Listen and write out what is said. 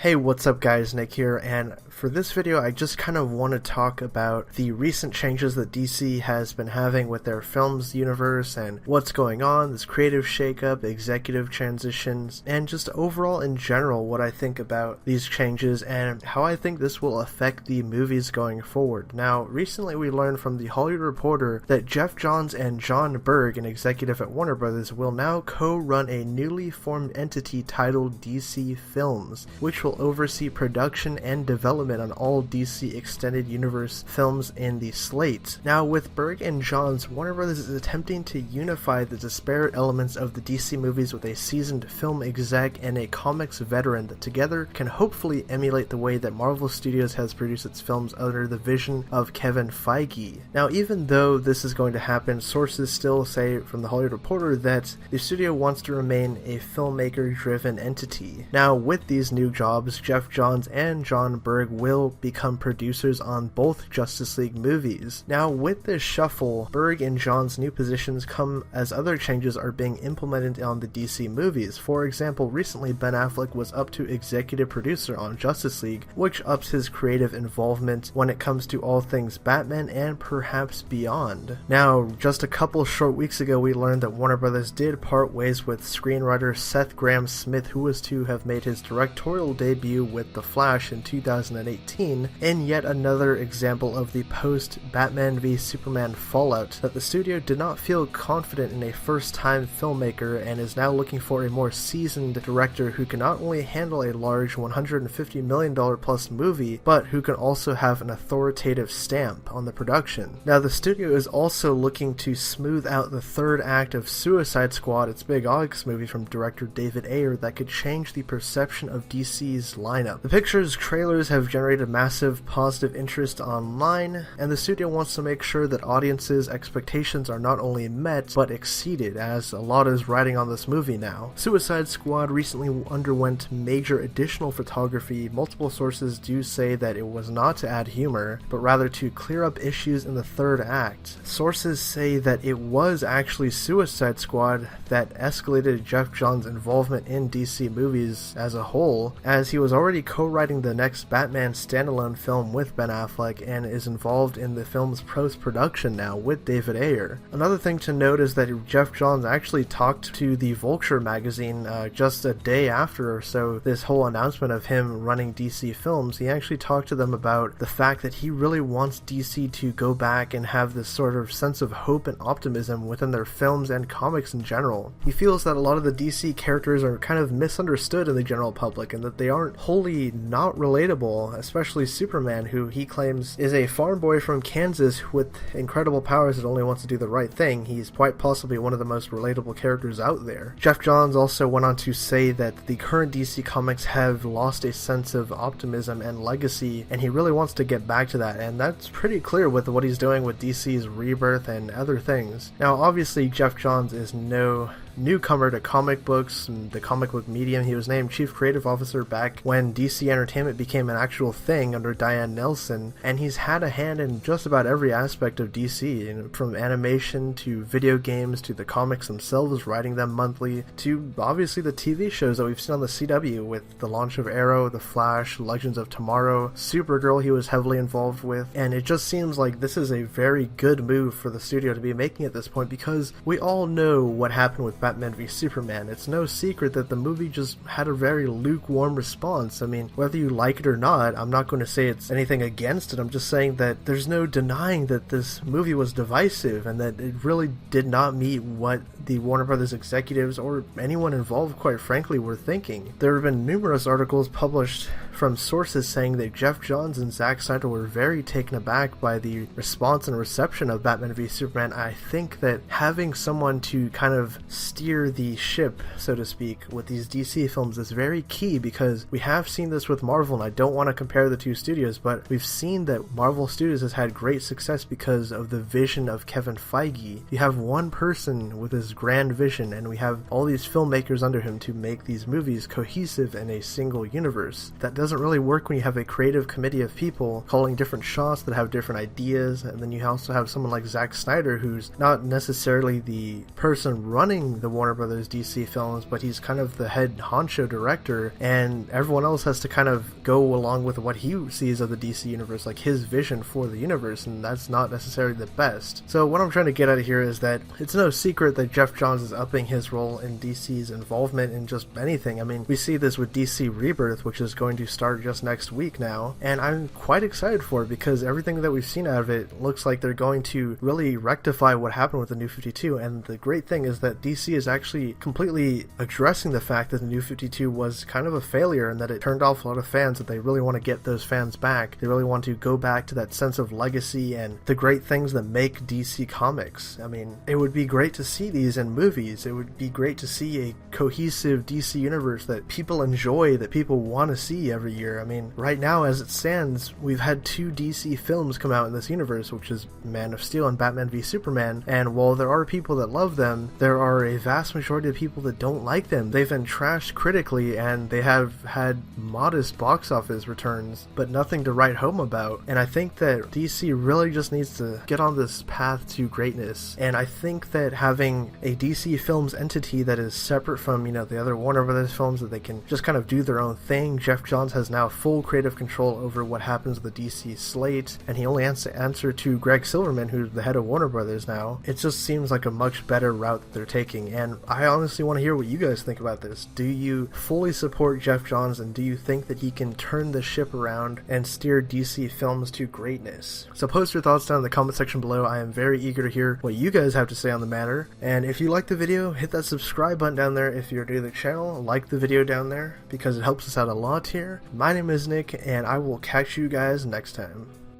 Hey, what's up guys, Nick here, and for this video I just kind of want to talk about the recent changes that DC has been having with their films universe and what's going on, this creative shakeup, executive transitions, and just overall in general what I think about these changes and how I think this will affect the movies going forward. Now, recently we learned from the Hollywood Reporter that Geoff Johns Jon Berg, an executive at Warner Brothers, will now co-run a newly formed entity titled DC Films, which will oversee production and development on all DC Extended Universe films in the slate. Now, with Berg and Johns, Warner Brothers is attempting to unify the disparate elements of the DC movies with a seasoned film exec and a comics veteran that together can hopefully emulate the way that Marvel Studios has produced its films under the vision of Kevin Feige. Now, even though this is going to happen, sources still say from the Hollywood Reporter that the studio wants to remain a filmmaker-driven entity. Now, with these new jobs, Geoff Johns and Jon Berg will become producers on both Justice League movies. Now, with this shuffle, Berg and Johns' new positions come as other changes are being implemented on the DC movies. For example, recently Ben Affleck was up to executive producer on Justice League, which ups his creative involvement when it comes to all things Batman and perhaps beyond. Now, just a couple short weeks ago, we learned that Warner Brothers did part ways with screenwriter Seth Grahame-Smith, who was to have made his directorial debut with The Flash in 2018, in yet another example of the post-Batman v Superman fallout that the studio did not feel confident in a first-time filmmaker and is now looking for a more seasoned director who can not only handle a large $150 million plus movie, but who can also have an authoritative stamp on the production. Now, the studio is also looking to smooth out the third act of Suicide Squad, its big August movie from director David Ayer, that could change the perception of DC's lineup. The picture's trailers have generated massive positive interest online, and the studio wants to make sure that audiences' expectations are not only met, but exceeded, as a lot is riding on this movie now. Suicide Squad recently underwent major additional photography. Multiple sources do say that it was not to add humor, but rather to clear up issues in the third act. Sources say that it was actually Suicide Squad that escalated Geoff Johns' involvement in DC movies as a whole, as he was already co-writing the next Batman standalone film with Ben Affleck and is involved in the film's post-production now with David Ayer. Another thing to note is that Geoff Johns actually talked to the Vulture magazine just a day after or so this whole announcement of him running DC Films. He actually talked to them about the fact that he really wants DC to go back and have this sort of sense of hope and optimism within their films and comics in general. He feels that a lot of the DC characters are kind of misunderstood in the general public and that they aren't wholly not relatable, especially Superman, who he claims is a farm boy from Kansas with incredible powers that only wants to do the right thing. He's quite possibly one of the most relatable characters out there. Geoff Johns also went on to say that the current DC comics have lost a sense of optimism and legacy, and he really wants to get back to that, and that's pretty clear with what he's doing with DC's Rebirth and other things. Now, obviously, Geoff Johns is no newcomer to comic books and the comic book medium. He was named Chief Creative Officer back when DC Entertainment became an actual thing under Diane Nelson, and he's had a hand in just about every aspect of DC, from animation to video games to the comics themselves, writing them monthly, to obviously the TV shows that we've seen on the CW with the launch of Arrow, The Flash, Legends of Tomorrow, Supergirl he was heavily involved with, and it just seems like this is a very good move for the studio to be making at this point, because we all know what happened with Batman v Superman. It's no secret that the movie just had a very lukewarm response. I mean, whether you like it or not, I'm not going to say it's anything against it. I'm just saying that there's no denying that this movie was divisive and that it really did not meet what the Warner Brothers executives or anyone involved, quite frankly, were thinking. There have been numerous articles published from sources saying that Geoff Johns and Zack Snyder were very taken aback by the response and reception of Batman v Superman. I think that having someone to kind of steer the ship, so to speak, with these DC films is very key, because we have seen this with Marvel, and I don't want to compare the two studios, but we've seen that Marvel Studios has had great success because of the vision of Kevin Feige. You have one person with his grand vision, and we have all these filmmakers under him to make these movies cohesive in a single universe. That doesn't doesn't really work when you have a creative committee of people calling different shots that have different ideas, and then you also have someone like Zack Snyder, who's not necessarily the person running the Warner Brothers DC films, but he's kind of the head honcho director, and everyone else has to kind of go along with what he sees of the DC universe, like his vision for the universe, and that's not necessarily the best. So what I'm trying to get at here is that it's no secret that Geoff Johns is upping his role in DC's involvement in just anything. I mean, we see this with DC Rebirth, which is going to start just next week now, and I'm quite excited for it because everything that we've seen out of it looks like they're going to really rectify what happened with the New 52, and the great thing is that DC is actually completely addressing the fact that the New 52 was kind of a failure and that it turned off a lot of fans, that they really want to get those fans back. They really want to go back to that sense of legacy and the great things that make DC Comics. I mean, it would be great to see these in movies. It would be great to see a cohesive DC universe that people enjoy, that people want to see every year. I mean, right now as it stands, we've had 2 DC films come out in this universe, which is Man of Steel and Batman v Superman, and while there are people that love them, there are a vast majority of people that don't like them. They've been trashed critically, and they have had modest box office returns, but nothing to write home about. And I think that DC really just needs to get on this path to greatness, and I think that having a DC Films entity that is separate from, you know, the other Warner Brothers films, that they can just kind of do their own thing. Geoff Johns has now full creative control over what happens with the DC slate, and he only has to answer to Greg Silverman, who's the head of Warner Brothers now. It just seems like a much better route that they're taking, and I honestly want to hear what you guys think about this. Do you fully support Geoff Johns, and do you think that he can turn the ship around and steer DC Films to greatness? So post your thoughts down in the comment section below. I am very eager to hear what you guys have to say on the matter, and if you like the video, hit that subscribe button down there. If you're new to the channel, like the video down there because it helps us out a lot here. My name is Nick, and I will catch you guys next time.